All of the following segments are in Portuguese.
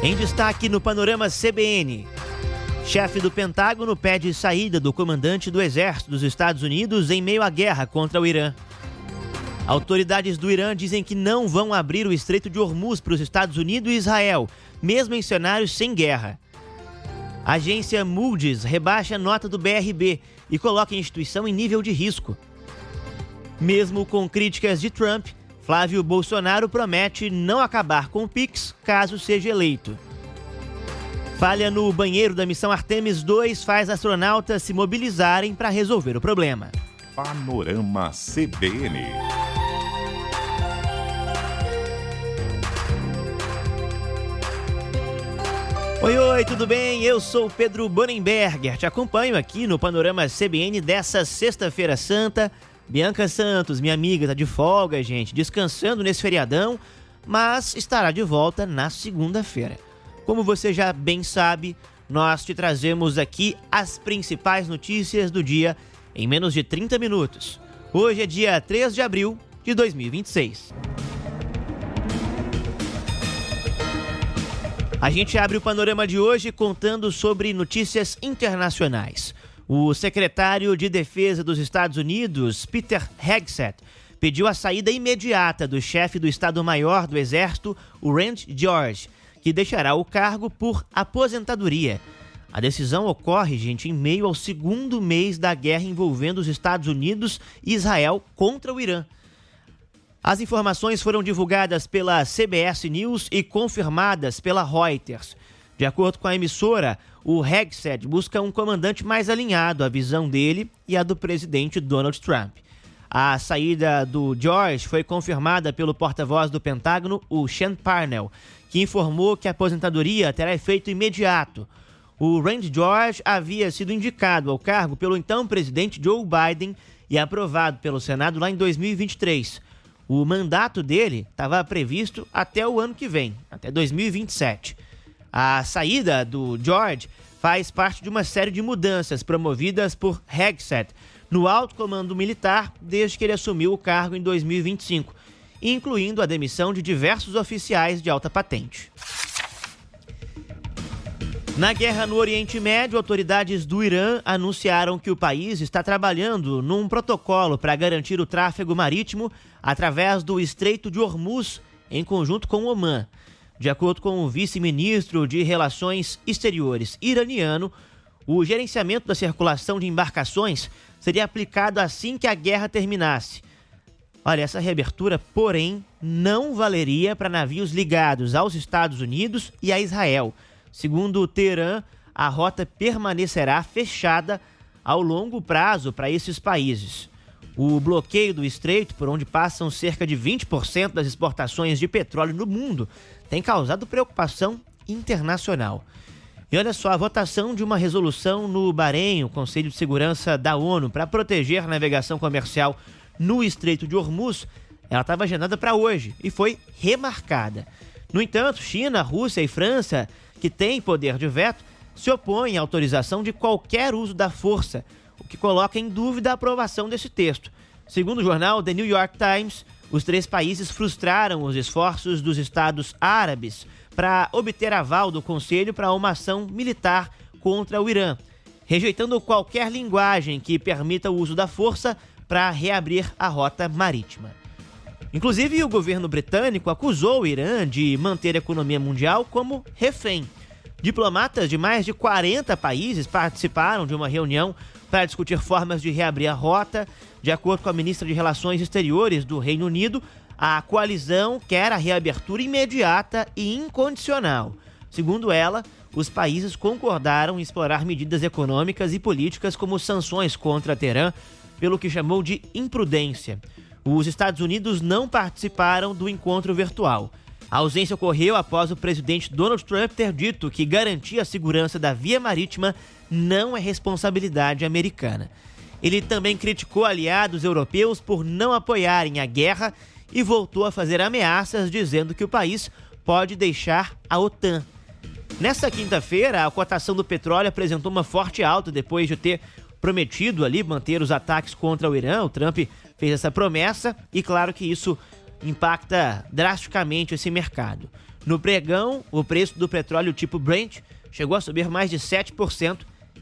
Em destaque no Panorama CBN, chefe do Pentágono pede saída do comandante do Exército dos Estados Unidos em meio à guerra contra o Irã. Autoridades do Irã dizem que não vão abrir o Estreito de Hormuz para os Estados Unidos e Israel, mesmo em cenários sem guerra. A agência Moody's rebaixa a nota do BRB e coloca a instituição em nível de risco. Mesmo com críticas de Trump, Flávio Bolsonaro promete não acabar com o Pix caso seja eleito. Falha no banheiro da missão Artemis II faz astronautas se mobilizarem para resolver o problema. Panorama CBN. Oi, tudo bem? Eu sou Pedro Bonenberger, te acompanho aqui no Panorama CBN dessa sexta-feira santa. Bianca Santos, minha amiga, tá de folga, gente, descansando nesse feriadão, mas estará de volta na segunda-feira. Como você já bem sabe, nós te trazemos aqui as principais notícias do dia em menos de 30 minutos. Hoje é dia 3 de abril de 2026. A gente abre o panorama de hoje contando sobre notícias internacionais. O secretário de Defesa dos Estados Unidos, Peter Hegseth, pediu a saída imediata do chefe do Estado-Maior do Exército, o Randy George, que deixará o cargo por aposentadoria. A decisão ocorre, gente, em meio ao segundo mês da guerra envolvendo os Estados Unidos e Israel contra o Irã. As informações foram divulgadas pela CBS News e confirmadas pela Reuters. De acordo com a emissora, o Hegseth busca um comandante mais alinhado à visão dele e à do presidente Donald Trump. A saída do George foi confirmada pelo porta-voz do Pentágono, o Sean Parnell, que informou que a aposentadoria terá efeito imediato. O Randy George havia sido indicado ao cargo pelo então presidente Joe Biden e aprovado pelo Senado lá em 2023. O mandato dele estava previsto até o ano que vem, até 2027. A saída do George faz parte de uma série de mudanças promovidas por Hegseth no alto comando militar desde que ele assumiu o cargo em 2025, incluindo a demissão de diversos oficiais de alta patente. Na guerra no Oriente Médio, autoridades do Irã anunciaram que o país está trabalhando num protocolo para garantir o tráfego marítimo através do Estreito de Hormuz, em conjunto com o Omã. De acordo com o vice-ministro de Relações Exteriores iraniano, o gerenciamento da circulação de embarcações seria aplicado assim que a guerra terminasse. Olha, essa reabertura, porém, não valeria para navios ligados aos Estados Unidos e a Israel. Segundo o Teherã, a rota permanecerá fechada ao longo prazo para esses países. O bloqueio do estreito, por onde passam cerca de 20% das exportações de petróleo no mundo, tem causado preocupação internacional. E olha só, a votação de uma resolução no Bahrein, o Conselho de Segurança da ONU, para proteger a navegação comercial no Estreito de Hormuz, ela estava agendada para hoje e foi remarcada. No entanto, China, Rússia e França, que têm poder de veto, se opõem à autorização de qualquer uso da força, o que coloca em dúvida a aprovação desse texto. Segundo o jornal The New York Times, os três países frustraram os esforços dos estados árabes para obter aval do Conselho para uma ação militar contra o Irã, rejeitando qualquer linguagem que permita o uso da força para reabrir a rota marítima. Inclusive, o governo britânico acusou o Irã de manter a economia mundial como refém. Diplomatas de mais de 40 países participaram de uma reunião para discutir formas de reabrir a rota. De acordo com a ministra de Relações Exteriores do Reino Unido, a coalizão quer a reabertura imediata e incondicional. Segundo ela, os países concordaram em explorar medidas econômicas e políticas como sanções contra Teherã, pelo que chamou de imprudência. Os Estados Unidos não participaram do encontro virtual. A ausência ocorreu após o presidente Donald Trump ter dito que garantir a segurança da via marítima não é responsabilidade americana. Ele também criticou aliados europeus por não apoiarem a guerra e voltou a fazer ameaças dizendo que o país pode deixar a OTAN. Nesta quinta-feira, a cotação do petróleo apresentou uma forte alta depois de ter prometido ali manter os ataques contra o Irã. O Trump fez essa promessa e claro que isso impacta drasticamente esse mercado. No pregão, o preço do petróleo tipo Brent chegou a subir mais de 7%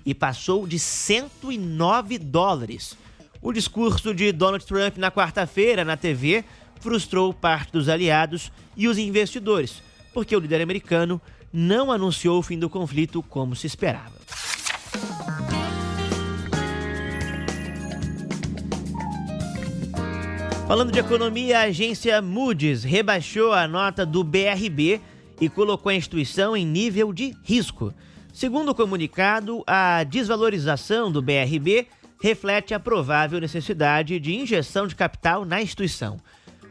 e passou de $109. O discurso de Donald Trump na quarta-feira na TV frustrou parte dos aliados e os investidores, porque o líder americano não anunciou o fim do conflito como se esperava. Falando de economia, a agência Moody's rebaixou a nota do BRB e colocou a instituição em nível de risco. Segundo o comunicado, a desvalorização do BRB reflete a provável necessidade de injeção de capital na instituição.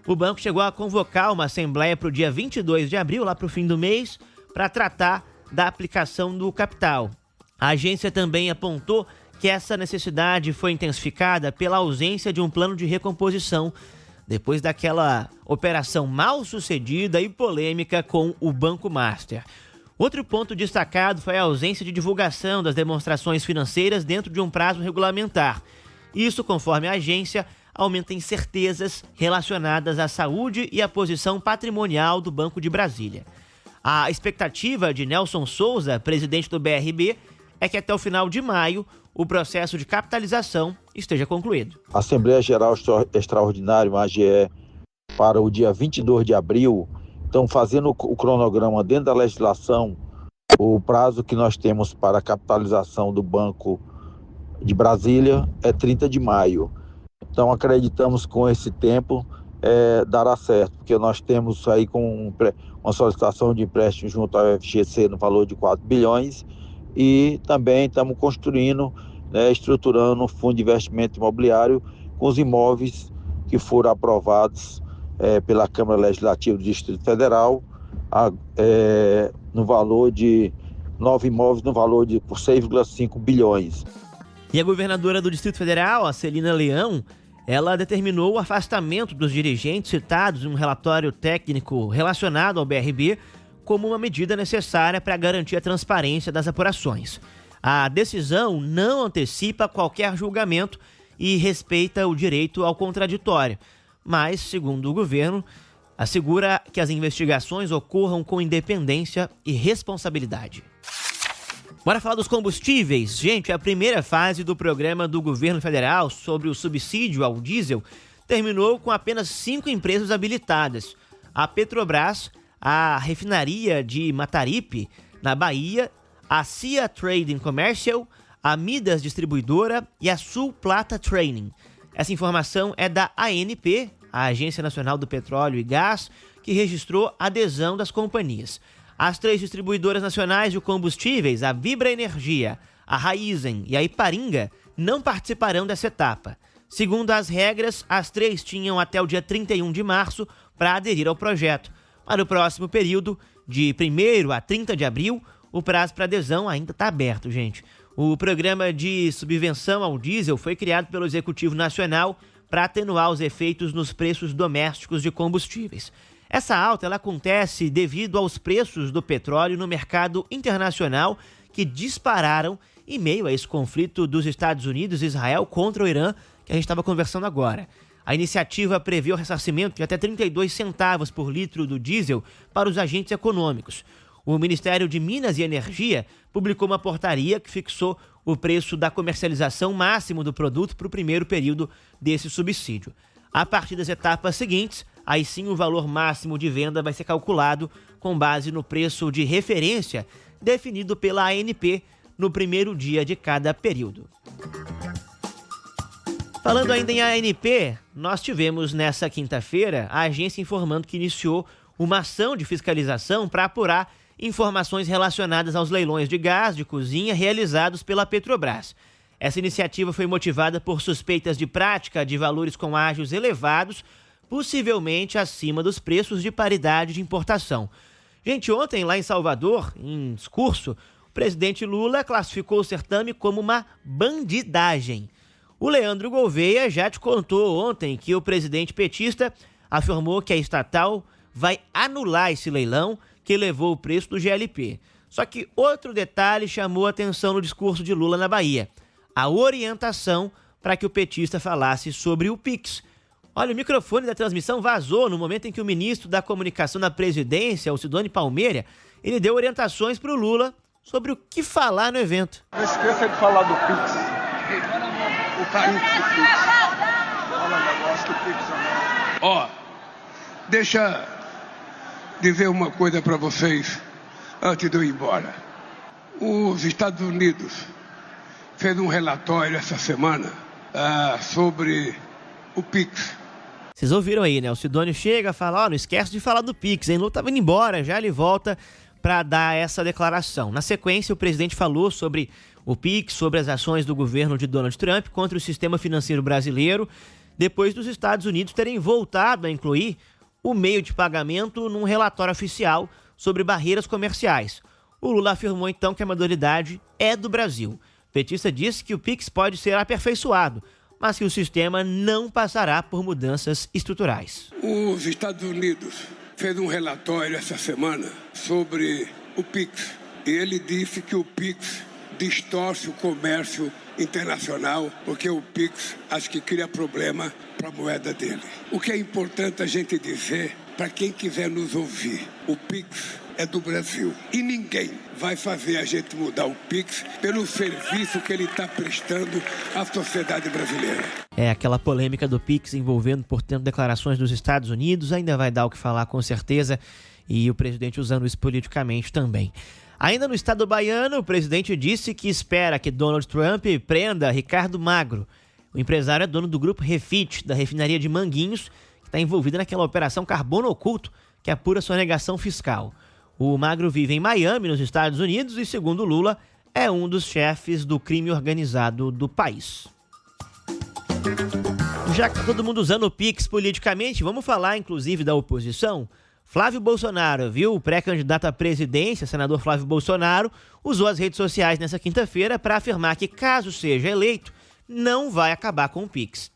O banco chegou a convocar uma assembleia para o dia 22 de abril, lá para o fim do mês, para tratar da aplicação do capital. A agência também apontou que essa necessidade foi intensificada pela ausência de um plano de recomposição depois daquela operação mal sucedida e polêmica com o Banco Master. Outro ponto destacado foi a ausência de divulgação das demonstrações financeiras dentro de um prazo regulamentar. Isso, conforme a agência, aumenta incertezas relacionadas à saúde e à posição patrimonial do Banco de Brasília. A expectativa de Nelson Souza, presidente do BRB, é que até o final de maio o processo de capitalização esteja concluído. A Assembleia Geral Extraordinária, AGE, para o dia 22 de abril, estão fazendo o cronograma dentro da legislação. O prazo que nós temos para a capitalização do Banco de Brasília é 30 de maio. Então acreditamos que com esse tempo dará certo, porque nós temos aí com uma solicitação de empréstimo junto ao FGC no valor de 4 bilhões e também estamos construindo, estruturando um fundo de investimento imobiliário com os imóveis que foram aprovados pela Câmara Legislativa do Distrito Federal, no valor de 9 imóveis, no valor de por 6,5 bilhões. E a governadora do Distrito Federal, a Celina Leão, ela determinou o afastamento dos dirigentes citados em um relatório técnico relacionado ao BRB como uma medida necessária para garantir a transparência das apurações. A decisão não antecipa qualquer julgamento e respeita o direito ao contraditório, mas, segundo o governo, assegura que as investigações ocorram com independência e responsabilidade. Bora falar dos combustíveis. Gente, a primeira fase do programa do governo federal sobre o subsídio ao diesel terminou com apenas 5 empresas habilitadas: a Petrobras, a refinaria de Mataripe, na Bahia, a CIA Trading Commercial, a Midas Distribuidora e a Sul Plata Training. Essa informação é da ANP, a Agência Nacional do Petróleo e Gás, que registrou a adesão das companhias. As 3 distribuidoras nacionais de combustíveis, a Vibra Energia, a Raízen e a Iparinga, não participarão dessa etapa. Segundo as regras, as 3 tinham até o dia 31 de março para aderir ao projeto. Para o próximo período, de 1º a 30 de abril, o prazo para adesão ainda está aberto, gente. O programa de subvenção ao diesel foi criado pelo Executivo Nacional para atenuar os efeitos nos preços domésticos de combustíveis. Essa alta ela acontece devido aos preços do petróleo no mercado internacional, que dispararam em meio a esse conflito dos Estados Unidos e Israel contra o Irã, que a gente estava conversando agora. A iniciativa prevê o ressarcimento de até 32 centavos por litro do diesel para os agentes econômicos. O Ministério de Minas e Energia publicou uma portaria que fixou o preço da comercialização máximo do produto para o primeiro período desse subsídio. A partir das etapas seguintes, aí sim o valor máximo de venda vai ser calculado com base no preço de referência definido pela ANP no primeiro dia de cada período. Falando ainda em ANP, nós tivemos nessa quinta-feira a agência informando que iniciou uma ação de fiscalização para apurar informações relacionadas aos leilões de gás de cozinha realizados pela Petrobras. Essa iniciativa foi motivada por suspeitas de prática de valores com ágios elevados, possivelmente acima dos preços de paridade de importação. Gente, ontem lá em Salvador, em discurso, o presidente Lula classificou o certame como uma bandidagem. O Leandro Gouveia já te contou ontem que o presidente petista afirmou que a estatal vai anular esse leilão que elevou o preço do GLP. Só que outro detalhe chamou a atenção no discurso de Lula na Bahia: a orientação para que o petista falasse sobre o PIX. Olha, o microfone da transmissão vazou no momento em que o ministro da Comunicação da Presidência, o Sidoni Palmeira, ele deu orientações para o Lula sobre o que falar no evento. Não esqueça de falar do Pix. O Pix. Fala um negócio do Pix. Ó, deixa dizer uma coisa para vocês antes de eu ir embora. Os Estados Unidos fez um relatório essa semana sobre o Pix. Vocês ouviram aí, né? O Sidoni chega e fala, não esquece de falar do Pix, hein? Lula tava indo embora, já ele volta para dar essa declaração. Na sequência, o presidente falou sobre o Pix, sobre as ações do governo de Donald Trump contra o sistema financeiro brasileiro, depois dos Estados Unidos terem voltado a incluir o meio de pagamento num relatório oficial sobre barreiras comerciais. O Lula afirmou então que a modalidade é do Brasil. O petista disse que o Pix pode ser aperfeiçoado, mas que o sistema não passará por mudanças estruturais. Os Estados Unidos fez um relatório essa semana sobre o Pix. E ele disse que o Pix distorce o comércio internacional, porque o Pix acho que cria problema para a moeda dele. O que é importante a gente dizer, para quem quiser nos ouvir, o Pix é do Brasil. E ninguém vai fazer a gente mudar o Pix pelo serviço que ele está prestando à sociedade brasileira. Aquela polêmica do Pix envolvendo, portanto, declarações dos Estados Unidos, ainda vai dar o que falar com certeza, e o presidente usando isso politicamente também. Ainda no estado baiano, o presidente disse que espera que Donald Trump prenda Ricardo Magro. O empresário é dono do grupo Refit, da refinaria de Manguinhos, que está envolvido naquela operação Carbono Oculto, que apura sonegação fiscal. O Magro vive em Miami, nos Estados Unidos, e, segundo Lula, é um dos chefes do crime organizado do país. Já que tá todo mundo usando o Pix politicamente, vamos falar, inclusive, da oposição. Flávio Bolsonaro, viu? O pré-candidato à presidência, senador Flávio Bolsonaro, usou as redes sociais nessa quinta-feira para afirmar que, caso seja eleito, não vai acabar com o Pix.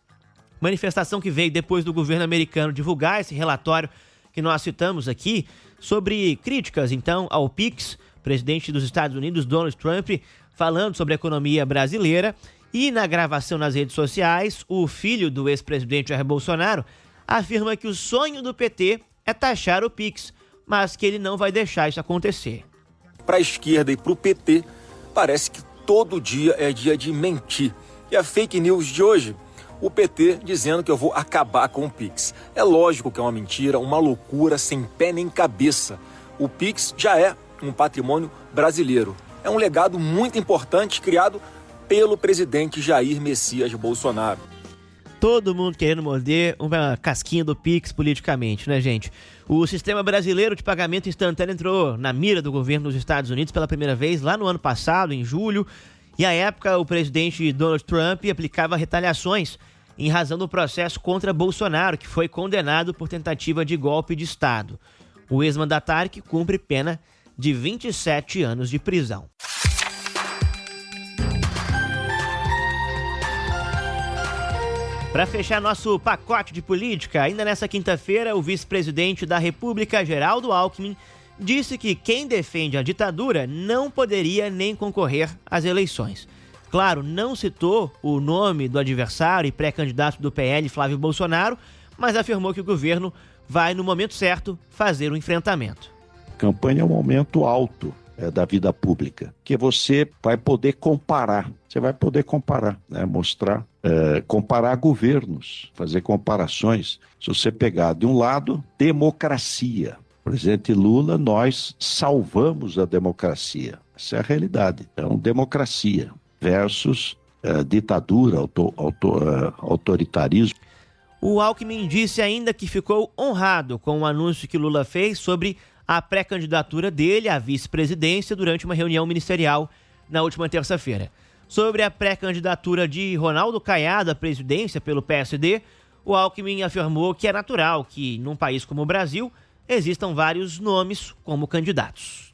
Manifestação que veio depois do governo americano divulgar esse relatório que nós citamos aqui, sobre críticas, então, ao Pix. O presidente dos Estados Unidos, Donald Trump, falando sobre a economia brasileira. E na gravação nas redes sociais, o filho do ex-presidente Jair Bolsonaro afirma que o sonho do PT é taxar o Pix, mas que ele não vai deixar isso acontecer. Para a esquerda e para o PT, parece que todo dia é dia de mentir. E a fake news de hoje, o PT dizendo que eu vou acabar com o Pix. É lógico que é uma mentira, uma loucura sem pé nem cabeça. O Pix já é um patrimônio brasileiro. É um legado muito importante criado pelo presidente Jair Messias Bolsonaro. Todo mundo querendo morder uma casquinha do Pix politicamente, né, gente? O sistema brasileiro de pagamento instantâneo entrou na mira do governo dos Estados Unidos pela primeira vez lá no ano passado, em julho. E à época, o presidente Donald Trump aplicava retaliações em razão do processo contra Bolsonaro, que foi condenado por tentativa de golpe de Estado. O ex-mandatário que cumpre pena de 27 anos de prisão. Para fechar nosso pacote de política, ainda nessa quinta-feira, o vice-presidente da República, Geraldo Alckmin, disse que quem defende a ditadura não poderia nem concorrer às eleições. Claro, não citou o nome do adversário e pré-candidato do PL, Flávio Bolsonaro, mas afirmou que o governo vai, no momento certo, fazer o enfrentamento. Campanha é um momento alto da vida pública, que você vai poder comparar. Você vai poder comparar, né? Mostrar, comparar governos, fazer comparações. Se você pegar de um lado, democracia. Presidente Lula, nós salvamos a democracia. Essa é a realidade. Então, democracia versus ditadura, autoritarismo. O Alckmin disse ainda que ficou honrado com o anúncio que Lula fez sobre a pré-candidatura dele à vice-presidência durante uma reunião ministerial na última terça-feira. Sobre a pré-candidatura de Ronaldo Caiado à presidência pelo PSD, o Alckmin afirmou que é natural que, num país como o Brasil, existam vários nomes como candidatos.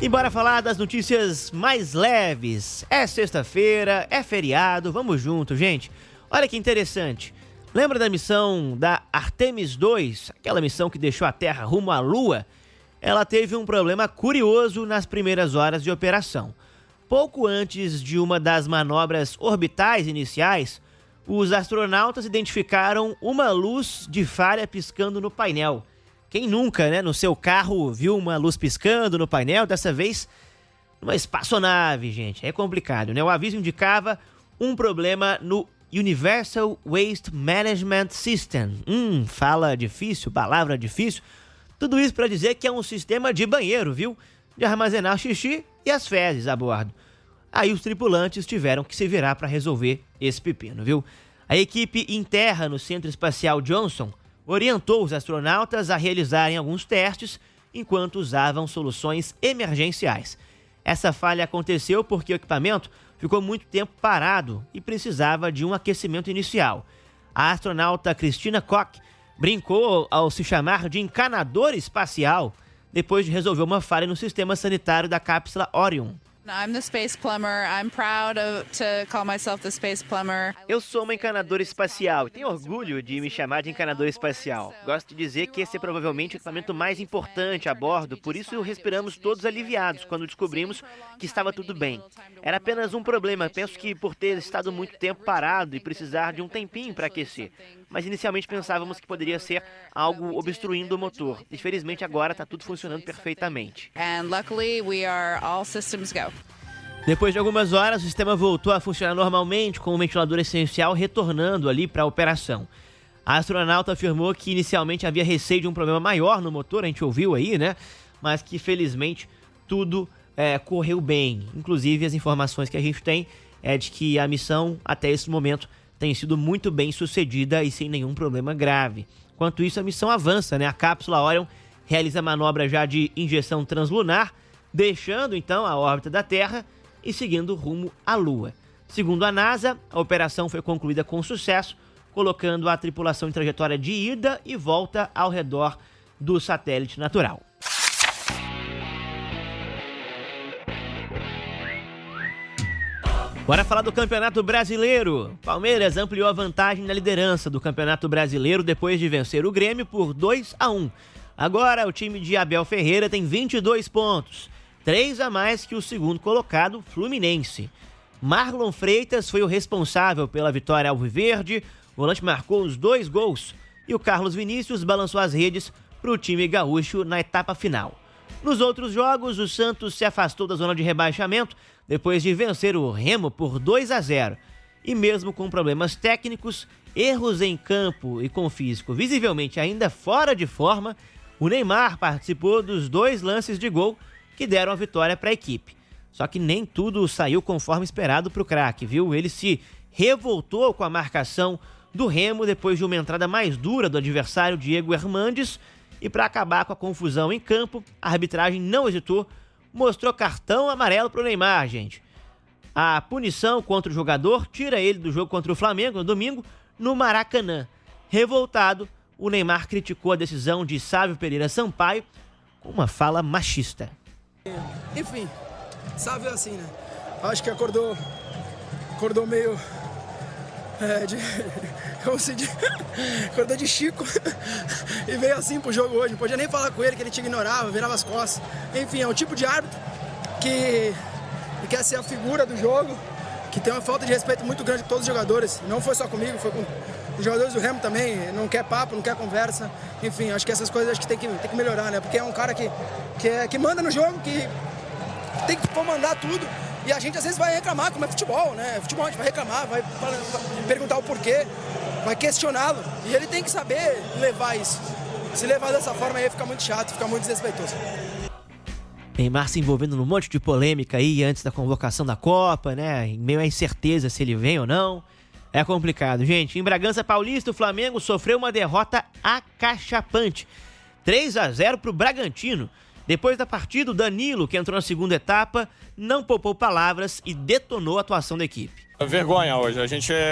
E bora falar das notícias mais leves. É sexta-feira, é feriado, vamos junto, gente. Olha que interessante. Lembra da missão da Artemis 2, aquela missão que deixou a Terra rumo à Lua? Ela teve um problema curioso nas primeiras horas de operação. Pouco antes de uma das manobras orbitais iniciais, os astronautas identificaram uma luz de falha piscando no painel. Quem nunca, né, no seu carro viu uma luz piscando no painel, dessa vez numa espaçonave, gente. É complicado, né? O aviso indicava um problema no Universal Waste Management System. Fala difícil, palavra difícil. Tudo isso para dizer que é um sistema de banheiro, viu? De armazenar xixi e as fezes a bordo. Aí os tripulantes tiveram que se virar para resolver esse pepino, viu? A equipe em terra no Centro Espacial Johnson orientou os astronautas a realizarem alguns testes enquanto usavam soluções emergenciais. Essa falha aconteceu porque o equipamento ficou muito tempo parado e precisava de um aquecimento inicial. A astronauta Christina Koch brincou ao se chamar de encanador espacial depois de resolver uma falha no sistema sanitário da cápsula Orion. I'm the space plumber. I'm proud to call myself the space plumber. Eu sou uma encanadora espacial e tenho orgulho de me chamar de encanadora espacial. Gosto de dizer que esse é provavelmente o equipamento mais importante a bordo, por isso respiramos todos aliviados quando descobrimos que estava tudo bem. Era apenas um problema, penso que por ter estado muito tempo parado e precisar de um tempinho para aquecer. Mas inicialmente pensávamos que poderia ser algo obstruindo o motor. E felizmente agora está tudo funcionando perfeitamente. And luckily we are all systems go. Depois de algumas horas, o sistema voltou a funcionar normalmente, com o ventilador essencial retornando ali para a operação. A astronauta afirmou que inicialmente havia receio de um problema maior no motor, a gente ouviu aí, né? Mas que felizmente tudo correu bem. Inclusive as informações que a gente tem é de que a missão até esse momento tem sido muito bem sucedida e sem nenhum problema grave. Enquanto isso, a missão avança, né? A cápsula Orion realiza a manobra já de injeção translunar, deixando então a órbita da Terra e seguindo rumo à Lua. Segundo a NASA, a operação foi concluída com sucesso, colocando a tripulação em trajetória de ida e volta ao redor do satélite natural. Bora falar do Campeonato Brasileiro. Palmeiras ampliou a vantagem na liderança do Campeonato Brasileiro depois de vencer o Grêmio por 2-1. Agora o time de Abel Ferreira tem 22 pontos, 3 a mais que o segundo colocado, Fluminense. Marlon Freitas foi o responsável pela vitória alviverde, o volante marcou os 2 gols e o Carlos Vinícius balançou as redes para o time gaúcho na etapa final. Nos outros jogos, o Santos se afastou da zona de rebaixamento depois de vencer o Remo por 2-0. E mesmo com problemas técnicos, erros em campo e com físico visivelmente ainda fora de forma, o Neymar participou dos 2 lances de gol que deram a vitória para a equipe. Só que nem tudo saiu conforme esperado para o craque, viu? Ele se revoltou com a marcação do Remo depois de uma entrada mais dura do adversário Diego Hernandes. E para acabar com a confusão em campo, a arbitragem não hesitou, mostrou cartão amarelo para o Neymar, gente. A punição contra o jogador tira ele do jogo contra o Flamengo no domingo, no Maracanã. Revoltado, o Neymar criticou a decisão de Sávio Pereira Sampaio com uma fala machista. Enfim, Sávio é assim, né? Acho que acordou meio... como se diz, acordou de Chico e veio assim pro jogo hoje. Não podia nem falar com ele, que ele te ignorava, virava as costas. Enfim, é um tipo de árbitro que quer ser a figura do jogo, que tem uma falta de respeito muito grande com todos os jogadores. Não foi só comigo, foi com os jogadores do Remo também. Não quer papo, não quer conversa. Enfim, acho que essas coisas acho que tem que melhorar, né? Porque é um cara que manda no jogo, que tem que comandar tudo. E a gente às vezes vai reclamar, como é futebol, né? Futebol a gente vai reclamar, vai perguntar o porquê, vai questioná-lo. E ele tem que saber levar isso. Se levar dessa forma aí fica muito chato, fica muito desrespeitoso. Neymar se envolvendo num monte de polêmica aí antes da convocação da Copa, né? Em meio à incerteza se ele vem ou não. É complicado, gente. Em Bragança Paulista, o Flamengo sofreu uma derrota acachapante. 3-0 pro Bragantino. Depois da partida, o Danilo, que entrou na segunda etapa, não poupou palavras e detonou a atuação da equipe. Vergonha hoje.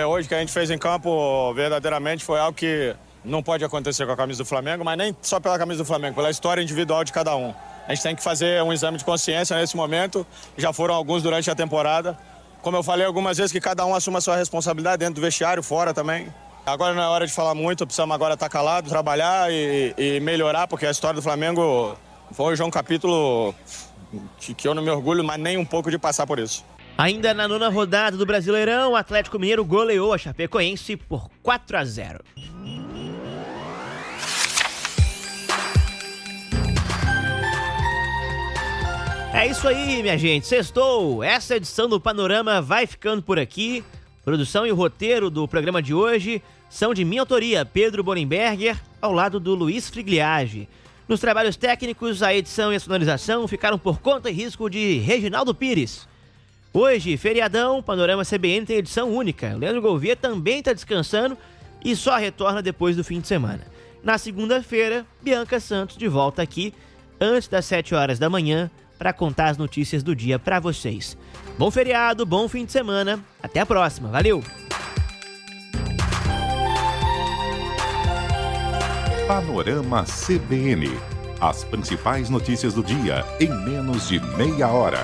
Hoje que a gente fez em campo, verdadeiramente foi algo que não pode acontecer com a camisa do Flamengo, mas nem só pela camisa do Flamengo, pela história individual de cada um. A gente tem que fazer um exame de consciência nesse momento, já foram alguns durante a temporada. Como eu falei algumas vezes, que cada um assuma a sua responsabilidade dentro do vestiário, fora também. Agora não é hora de falar muito, precisamos agora estar calado, trabalhar e melhorar, porque a história do Flamengo foi hoje um capítulo que eu não me orgulho, mas nem um pouco de passar por isso. Ainda na 9ª rodada do Brasileirão, o Atlético Mineiro goleou a Chapecoense por 4-0. É isso aí, minha gente. Sextou. Essa edição do Panorama vai ficando por aqui. Produção e o roteiro do programa de hoje são de minha autoria, Pedro Bonenberger, ao lado do Luiz Frigliage. Nos trabalhos técnicos, a edição e a sonorização ficaram por conta e risco de Reginaldo Pires. Hoje, feriadão, Panorama CBN tem edição única. Leandro Gouveia também está descansando e só retorna depois do fim de semana. Na segunda-feira, Bianca Santos de volta aqui, antes das 7 horas da manhã, para contar as notícias do dia para vocês. Bom feriado, bom fim de semana. Até a próxima. Valeu! Panorama CBN. As principais notícias do dia em menos de meia hora.